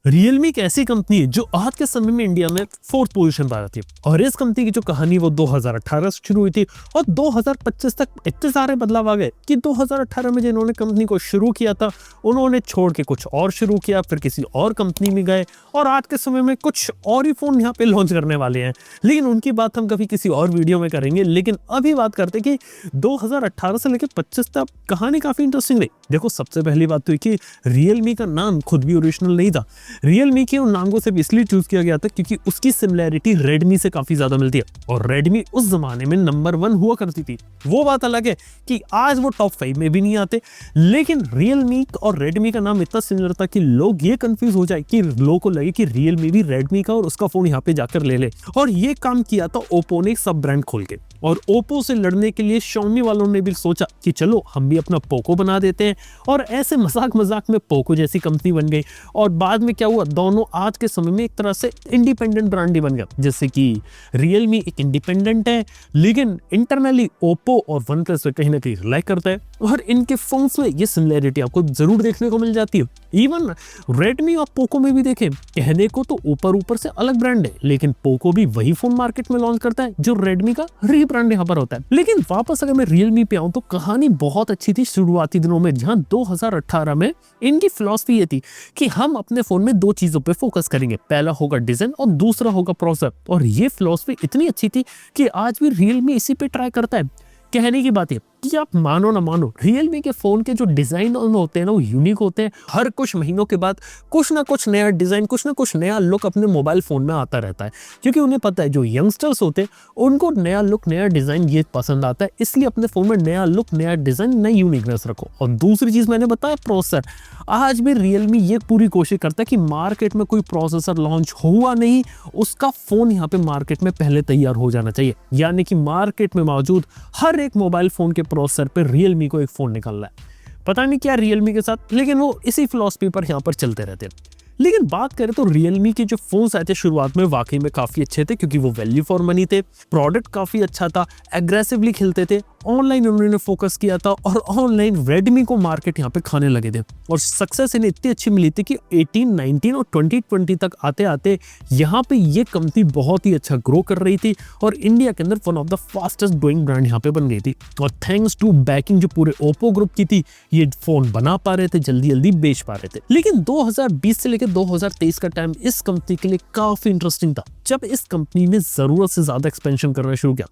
Realme एक ऐसी company है जो आज के समय में इंडिया में 4th पोजीशन पर आती है और इस कंपनी की जो कहानी वो 2018 से शुरू हुई थी और 2025 तक इतने सारे बदलाव आ गए कि 2018 में जिन्होंने कंपनी को शुरू किया था उन्होंने छोड़ के कुछ और शुरू किया, फिर किसी और कंपनी में गए और आज के समय में कुछ और ही फोन यहाँ पे लॉन्च करने वाले हैं। लेकिन उनकी बात हम कभी किसी और वीडियो में करेंगे। लेकिन अभी बात करते कि 2018 से लेकर 25 तक कहानी काफी इंटरेस्टिंग रही। देखो, सबसे पहली बात तो कि रियलमी का नाम खुद भी ओरिजिनल नहीं था। रियलमी के उन नाम को सिर्फ इसलिए चूज किया गया था क्योंकि उसकी सिमिलैरिटी रेडमी से काफी ज्यादा मिलती है और रेडमी उस जमाने में नंबर 1 हुआ करती थी। वो बात अलग है कि आज वो टॉप 5 में भी नहीं आते, लेकिन रियलमी और रेडमी का नाम इतना सिमिलर था कि लोग ये कंफ्यूज हो जाए कि लोगों को लगे कि रियलमी भी रेडमी का और उसका फोन यहाँ पे जाकर ले ले। और ये काम किया था ओप्पो ने सब ब्रांड खोल के, और ओप्पो से लड़ने के लिए Xiaomi वालों ने भी सोचा कि चलो हम भी अपना पोको बना देते हैं, और ऐसे मजाक मजाक में पोको जैसी कंपनी बन गई। और बाद में क्या हुआ, दोनों आज के समय में एक तरह से इंडिपेंडेंट ब्रांड ही बन गया। जैसे कि रियलमी एक इंडिपेंडेंट है लेकिन इंटरनली ओप्पो और वन प्लस से कहीं ना कहीं रिलाई करता है, और इनके फोन्स में ये सिमिलैरिटी आपको जरूर देखने को मिल जाती है। इवन रेडमी और पोको में भी देखें, कहने को तो ऊपर से अलग ब्रांड है, लेकिन पोको भी वही फोन मार्केट में लॉन्च करता है जो रेडमी का ब्रांड यहाँ पर होता है। लेकिन वापस अगर मैं रियलमी पे आऊं तो कहानी बहुत अच्छी थी शुरुआती दिनों में, जहां 2018 में इनकी फिलॉसफी ये थी कि हम अपने फोन में 2 चीजों पे फोकस करेंगे, पहला होगा डिजाइन और दूसरा होगा प्रोसेसर। और ये फिलॉसफी इतनी अच्छी थी कि आज भी रियलमी इसी पे ट्राई करता है। कहने की बात है कि आप मानो ना मानो, रियलमी के फोन के जो डिजाइन होते हैं ना वो यूनिक होते हैं। हर कुछ महीनों के बाद कुछ ना कुछ नया डिजाइन, कुछ ना कुछ नया लुक अपने मोबाइल फोन में आता रहता है, क्योंकि उन्हें पता है जो यंगस्टर्स होते हैं उनको नया लुक नया डिजाइन ये पसंद आता है। इसलिए अपने फोन में नया लुक नया डिजाइन नई यूनिकनेस रखो। और दूसरी चीज मैंने बताया प्रोसेसर, आज भी रियलमी ये पूरी कोशिश करता है कि मार्केट में कोई प्रोसेसर लॉन्च हुआ नहीं, उसका फोन यहाँ पे मार्केट में पहले तैयार हो जाना चाहिए। यानी कि मार्केट में मौजूद हर एक मोबाइल फोन के प्रोसेसर पे रियलमी को एक फोन निकल रहा है। पता नहीं क्या रियलमी के साथ, लेकिन वो इसी फिलॉसफी पर यहाँ पर चलते रहते हैं। लेकिन बात करें तो रियलमी के जो फोन्स आए थे शुरुआत में वाकई में काफी अच्छे थे, क्योंकि वो वैल्यू फॉर मनी थे, प्रोडक्ट काफी अच्छा था, एग्रेसिवली खेलते थे, ऑनलाइन उन्होंने फोकस किया था और ऑनलाइन रेडमी को मार्केट यहाँ पे खाने लगे थे। और सक्सेस इन्हें इतनी अच्छी मिली थी कि 18, 19 और 2020 तक आते आते यहाँ पे ये कंपनी बहुत ही अच्छा ग्रो कर रही थी और इंडिया के अंदर one of the fastest growing brand यहाँ पे बन गई थी। और थैंक्स टू बैकिंग जो पूरे ओप्पो ग्रुप की थी, ये फोन बना पा रहे थे, जल्दी जल्दी बेच पा रहे थे। लेकिन 2020 से लेकर 2023 का टाइम इस कंपनी के लिए काफी इंटरेस्टिंग था, जब इस कंपनी ने जरूरत से ज्यादा एक्सपेंशन करना शुरू किया।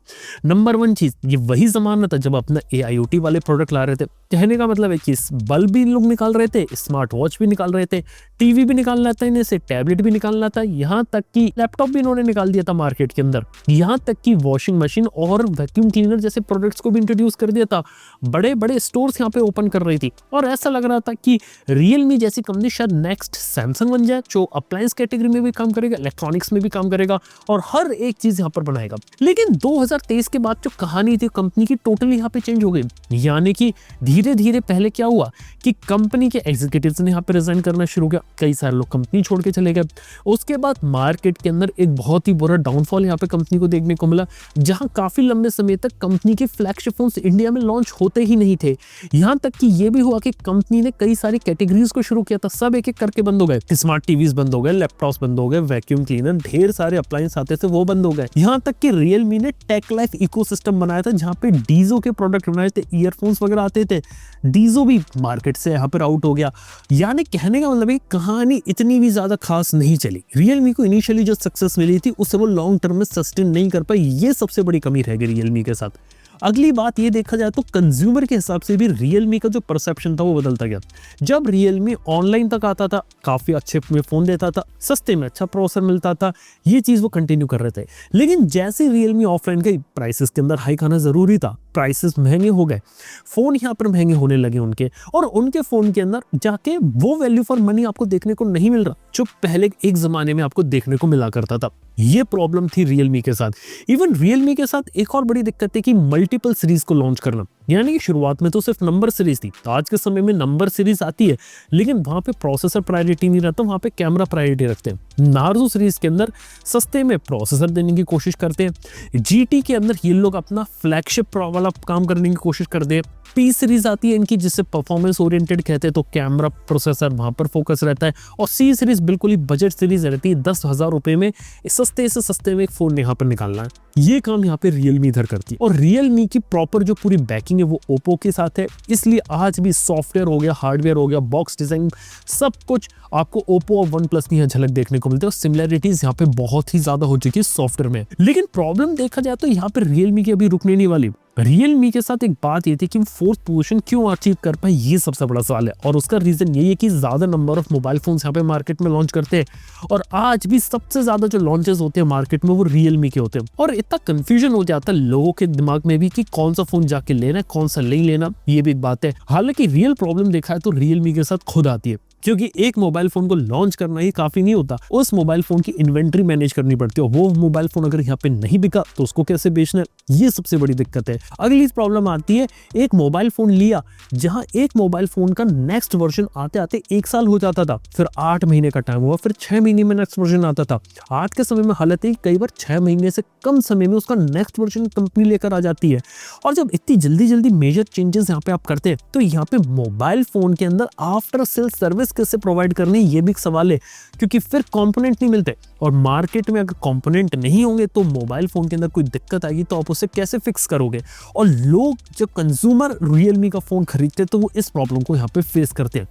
नंबर 1 चीज, ये वही जमाना था जब अपना AIoT वाले प्रोडक्ट ला रहे थे। कहने का मतलब है कि बल्ब भी लोग निकाल रहे थे, स्मार्ट वॉच भी निकाल रहे थे, टीवी भी निकालना था इन्हें से, टैबलेट भी निकालना था, यहाँ तक कि लैपटॉप भी इन्होंने निकाल दिया था मार्केट के अंदर। यहाँ तक कि वॉशिंग मशीन और वैक्यूम क्लीनर जैसे प्रोडक्ट्स को भी इंट्रोड्यूस कर दिया था। बड़े बड़े स्टोर्स यहाँ पे ओपन कर रही थी और ऐसा लग रहा था कि रियलमी जैसी कंपनी शायद नेक्स्ट सैमसंग बन जाए, जो अप्लायंस कैटेगरी में भी काम करेगा, इलेक्ट्रॉनिक्स में भी काम करेगा और हर एक चीज यहाँ पर बनाएगा। लेकिन 2023 के बाद जो कहानी थी कंपनी की टोटली यहाँ पे चेंज हो गई। यानी कि धीरे धीरे पहले क्या हुआ कि कंपनी के एग्जीक्यूटिव्स ने यहाँ पे रिजाइन करना शुरू किया, कई सारे लोग कंपनी छोड़ के चले गए। उसके बाद मार्केट के अंदर एक बहुत ही बुरा डाउनफॉल यहाँ पे कंपनी को देखने को मिला, जहां काफी लंबे समय तक कंपनी के फ्लैगशिप फोन्स इंडिया में लॉन्च होते ही नहीं थे। यहाँ तक कि ये भी हुआ कि कंपनी ने कई सारी कैटेगरीज को शुरू किया था, सब एक एक करके बंद हो गए। स्मार्ट टीवीज बंद हो गए, लैपटॉप्स बंद हो गए, वैक्यूम क्लीनर, ढेर सारे अप्लायंस आते थे वो बंद हो गए। यहाँ तक कि रियलमी ने टेक लाइफ इकोसिस्टम बनाया था, जहाँ पे डीजो के प्रोडक्ट बनाए थे, ईयरफोन्स वगैरह आते थे। डीजो भी मार्केट से यहाँ पर आउट हो गया। यानी कहने का मतलब है कहानी इतनी भी ज्यादा खास नहीं चली। रियलमी को इनिशियली जो सक्सेस मिली थी उससे वो लॉन्ग टर्म में सस्टेन नहीं कर पाई, ये सबसे बड़ी कमी रह गई रियलमी के साथ। अगली बात ये देखा जाए तो कंज्यूमर के हिसाब से भी रियलमी का जो परसेप्शन था वो बदलता गया। जब रियलमी ऑनलाइन तक आता था, काफी अच्छे में फोन देता था, सस्ते में अच्छा प्रोसेसर मिलता था, ये चीज वो कंटिन्यू कर रहे थे। लेकिन जैसे रियलमी ऑफलाइन गई, प्राइसेस के अंदर हाइक आना जरूरी था, प्राइसेस महंगे हो गए, फोन यहाँ पर महंगे होने लगे उनके, और उनके फोन के अंदर जाके वो वैल्यू फॉर मनी आपको देखने को नहीं मिल रहा जो पहले एक जमाने में आपको देखने को मिला करता था। ये प्रॉब्लम थी रियलमी के साथ। इवन रियलमी के साथ एक और बड़ी दिक्कत थी कि मल्टीपल सीरीज को लॉन्च करना। यानी कि शुरुआत में तो सिर्फ नंबर सीरीज थी, तो आज के समय में नंबर सीरीज आती है लेकिन वहां पे प्रोसेसर प्रायोरिटी नहीं रहता, वहां पे कैमरा प्रायोरिटी रखते हैं। नार्जो सीरीज के अंदर सस्ते में प्रोसेसर देने की कोशिश करते हैं। जीटी के अंदर ये लोग अपना फ्लैगशिप वाला काम करने की कोशिश करते हैं। पी सीरीज आती है इनकी, जिससे परफॉर्मेंस ओरिएंटेड कहते हैं, तो कैमरा प्रोसेसर वहां पर फोकस रहता है। और सी सीरीज बिल्कुल ही बजट सीरीज रहती है, 10,000 रुपए में सस्ते से सस्ते में एक फोन यहाँ पर निकालना है। ये काम यहाँ पे रियलमी इधर करती है। और रियलमी की प्रॉपर जो पूरी बैकिंग है वो ओप्पो के साथ है, इसलिए आज भी सॉफ्टवेयर हो गया, हार्डवेयर हो गया, बॉक्स डिजाइन, सब कुछ आपको ओप्पो और वन प्लस की यहाँ झलक देखने को मिलती है। और सिमिलरिटीज यहाँ पे बहुत ही ज्यादा हो चुकी है सॉफ्टवेयर में। लेकिन प्रॉब्लम देखा जाए तो यहाँ पे रियलमी की अभी रुकने नहीं वाली। रियलमी के साथ एक बात ये थी कि फोर्थ पोजीशन क्यों अचीव कर पाए, ये सबसे बड़ा सवाल है। और उसका रीजन यही है कि ज्यादा नंबर ऑफ मोबाइल फोन्स यहाँ पे मार्केट में लॉन्च करते हैं और आज भी सबसे ज्यादा जो लॉन्चेस होते हैं मार्केट में वो रियलमी के होते हैं। और इतना कंफ्यूजन हो जाता है लोगों के दिमाग में भी कि कौन सा फोन जाके लेना है, कौन सा नहीं लेना, ये भी एक बात है। हालांकि रियल प्रॉब्लम देखा है तो रियलमी के साथ खुद आती है, क्योंकि एक मोबाइल फोन को लॉन्च करना ही काफी नहीं होता, उस मोबाइल फोन की इन्वेंट्री मैनेज करनी पड़ती है। वो मोबाइल फोन अगर यहाँ पे नहीं बिका तो उसको कैसे बेचना है, ये सबसे बड़ी दिक्कत है। अगली प्रॉब्लम आती है, एक मोबाइल फोन लिया, जहां एक मोबाइल फोन का नेक्स्ट वर्जन आते आते 1 साल हो जाता था, फिर 8 महीने का टाइम हुआ, फिर 6 महीने में नेक्स्ट वर्जन आता था। आज के समय में हालत है कई बार 6 महीने से कम समय में उसका नेक्स्ट वर्जन कंपनी लेकर आ जाती है। और जब इतनी जल्दी जल्दी मेजर चेंजेस यहाँ पे आप करते हैं तो यहाँ पे मोबाइल फोन के अंदर आफ्टर सेल सर्विस कैसे प्रोवाइड करनी, ये भी एक सवाल है, क्योंकि फिर कंपोनेंट नहीं मिलते। और मार्केट में अगर कंपोनेंट नहीं होंगे तो मोबाइल फोन के अंदर कोई दिक्कत आएगी तो आप उसे कैसे फिक्स करोगे। और लोग जो कंज्यूमर रियलमी का फोन खरीदते हैं तो वो इस प्रॉब्लम को यहाँ पे फेस करते हैं।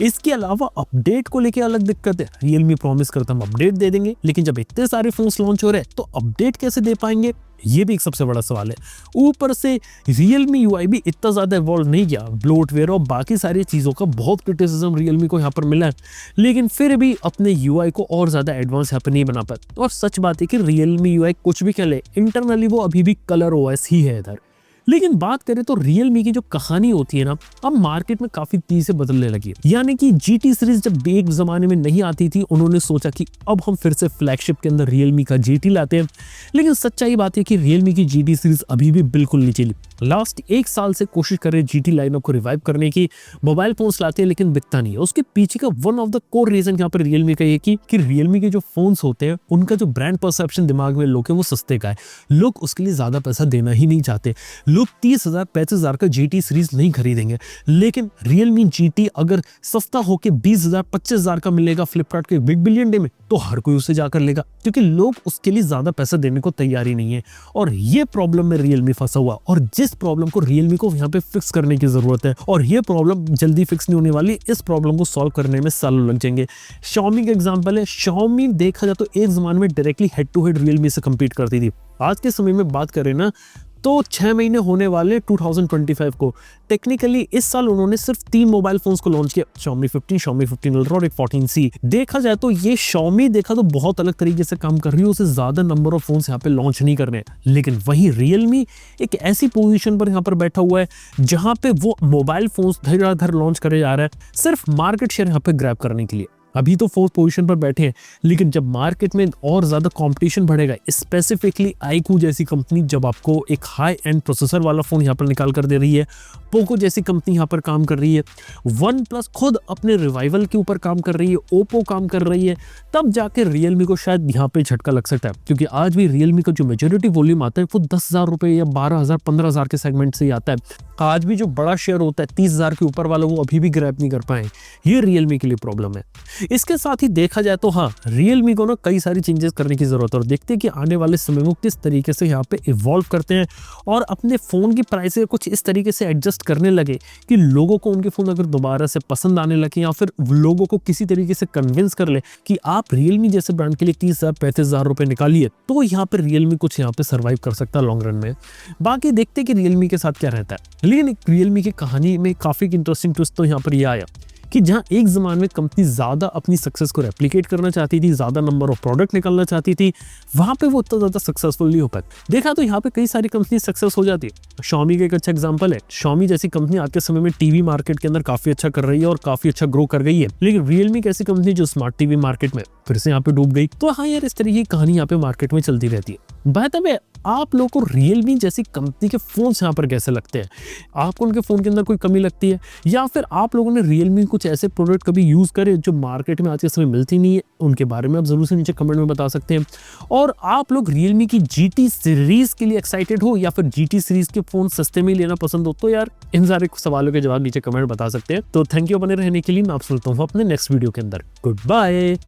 इसके अलावा अपडेट को लेके अलग दिक्कत है। रियलमी प्रॉमिस करता हम अपडेट दे देंगे, लेकिन जब इतने सारे फोन्स लॉन्च हो रहे हैं तो अपडेट कैसे दे पाएंगे, ये भी एक सबसे बड़ा सवाल है। ऊपर से रियलमी यूआई भी इतना ज्यादा इवॉल्व नहीं किया, ब्लोटवेयर और बाकी सारी चीजों का बहुत क्रिटिसिज्म रियलमी को यहाँ पर मिला है, लेकिन फिर भी अपने यूआई को और ज्यादा एडवांस यहाँ पर नहीं बना पाए। और सच बात है कि रियलमी यूआई कुछ भी कह ले, इंटरनली वो अभी भी कलर ओएस ही है इधर। लेकिन बात करें तो रियलमी की जो कहानी होती है ना, अब मार्केट में काफी तेजी से बदलने लगी है। यानी कि जीटी सीरीज जब एक जमाने में नहीं आती थी, उन्होंने सोचा कि अब हम फिर से फ्लैगशिप के अंदर रियलमी का जीटी लाते हैं। लेकिन सच्चाई बात है कि रियलमी की जीटी सीरीज अभी भी बिल्कुल नहीं चली। लास्ट 1 साल से कोशिश कर रहे जीटी लाइनअप को रिवाइव करने की, मोबाइल फोन्स लाते हैं लेकिन बिकता नहीं है। उसके पीछे का one of the core reason यहाँ पर रियलमी का ये कि रियलमी के जो फोन्स होते हैं उनका जो ब्रांड परसेप्शन दिमाग में लोग है वो सस्ते का है। लोग उसके लिए ज्यादा पैसा देना ही नहीं चाहते। लोग 30,000 35,000 का जीटी सीरीज नहीं खरीदेंगे, लेकिन रियलमी जीटी अगर सस्ता होके 20,000 25,000 का मिलेगा फ्लिपकार्ट के बिग बिलियन डे में तो हर कोई उसे जाकर लेगा, क्योंकि लोग उसके लिए ज्यादा पैसा देने को तैयार ही नहीं है। और ये प्रॉब्लम में रियलमी फंसा हुआ, और जिस प्रॉब्लम को रियलमी को यहाँ पे फिक्स करने की जरूरत है, और ये प्रॉब्लम जल्दी फिक्स नहीं होने वाली। इस प्रॉब्लम को सॉल्व करने में सालों लग जाएंगे। Xiaomi का एग्जांपल है। Xiaomi देखा जाए तो एक जमाने में directly head to head Realme से कंपीट करती थी। आज के समय में बात करें ना तो 6 महीने होने वाले 2025 को। टेक्निकली इस साल उन्होंने सिर्फ 3 मोबाइल फोन्स को लॉन्च किया, Xiaomi 15, Xiaomi 15 Ultra और एक 14C। देखा जाए तो ये Xiaomi देखा तो बहुत अलग तरीके से काम कर रही है, उसे ज्यादा नंबर ऑफ फोन्स यहाँ पे लॉन्च नहीं करने। लेकिन वहीं रियलमी एक ऐसी पोजीशन पर यहाँ पर बैठा हुआ है जहां पे वो मोबाइल फोन्स धीरे-धीरे लॉन्च करे जा रहा है, सिर्फ मार्केट शेयर यहाँ पे ग्रैब करने के लिए। अभी तो 4th पोजीशन पर बैठे हैं, लेकिन जब मार्केट में और ज्यादा कंपटीशन बढ़ेगा, स्पेसिफिकली iQOO जैसी कंपनी जब आपको एक हाई एंड प्रोसेसर वाला फोन यहाँ पर निकाल कर दे रही है, पोको जैसी कंपनी यहाँ पर काम कर रही है, वन प्लस खुद अपने रिवाइवल के ऊपर काम कर रही है, ओप्पो काम कर रही है, तब जाके रियलमी को शायद यहाँ पे झटका लग सकता है। क्योंकि आज भी रियलमी का जो मेजोरिटी वॉल्यूम आता है वो 10,000 रुपए या 12,000 15,000 के सेगमेंट से ही आता है। आज भी जो बड़ा शेयर होता है 30,000 के ऊपर वाला, वो अभी भी ग्रैब नहीं कर पाए। ये रियलमी के लिए प्रॉब्लम है। इसके साथ ही देखा जाए तो हाँ, रियलमी को ना कई सारी चेंजेस करने की जरूरत है, और देखते हैं कि आने वाले समय में किस तरीके से यहाँ पे इवॉल्व करते हैं और अपने फोन की प्राइस कुछ इस तरीके से एडजस्ट करने लगे कि लोगों को उनके फोन अगर दोबारा से पसंद आने लगे, या फिर लोगों को किसी तरीके से कन्विंस कर ले कि आप रियलमी जैसे ब्रांड के लिए 30,000 35,000 रुपए निकालिए, तो यहाँ पे रियलमी कुछ यहाँ पे सर्वाइव कर सकता है लॉन्ग रन में। बाकी देखते हैं कि रियलमी के साथ क्या रहता है। लेकिन एक रियलमी की कहानी में काफी इंटरेस्टिंग ट्विस्ट तो यहाँ पर यह आया कि जहां एक जमाने में कंपनी ज्यादा अपनी सक्सेस को रेप्लिकेट करना चाहती थी, ज्यादा नंबर ऑफ प्रोडक्ट निकालना चाहती थी, वहां पे वो उतना ज्यादा सक्सेसफुल नहीं हो पाती। देखा तो यहाँ पे कई सारी कंपनी सक्सेस हो जाती है। Xiaomi का एक अच्छा एग्जांपल है। Xiaomi जैसी कंपनी आज के समय में टीवी मार्केट के अंदर काफी अच्छा कर रही है और काफी अच्छा ग्रो कर गई है। लेकिन रियलमी कैसी कंपनी जो स्मार्ट टीवी मार्केट में फिर से यहाँ पे डूब गई। तो हाँ यार, इस तरह की कहानी यहाँ पे मार्केट में चलती रहती है। बात है आप लोगों को रियलमी जैसी कंपनी के फोन्स यहाँ पर कैसे लगते हैं, आपको उनके फोन के अंदर कोई कमी लगती है, या फिर आप लोगों ने रियलमी कुछ ऐसे प्रोडक्ट कभी यूज करे जो मार्केट में आज के समय मिलती नहीं है, उनके बारे में आप जरूर से नीचे कमेंट में बता सकते हैं। और आप लोग रियलमी की GT सीरीज के लिए एक्साइटेड हो या फिर GT सीरीज के फोन सस्ते में लेना पसंद हो, तो यार इन सारे सवालों के जवाब नीचे कमेंट बता सकते हैं। तो थैंक यू बने रहने के लिए, मैं आप सुनता हूँ अपने नेक्स्ट वीडियो के अंदर। Good bye.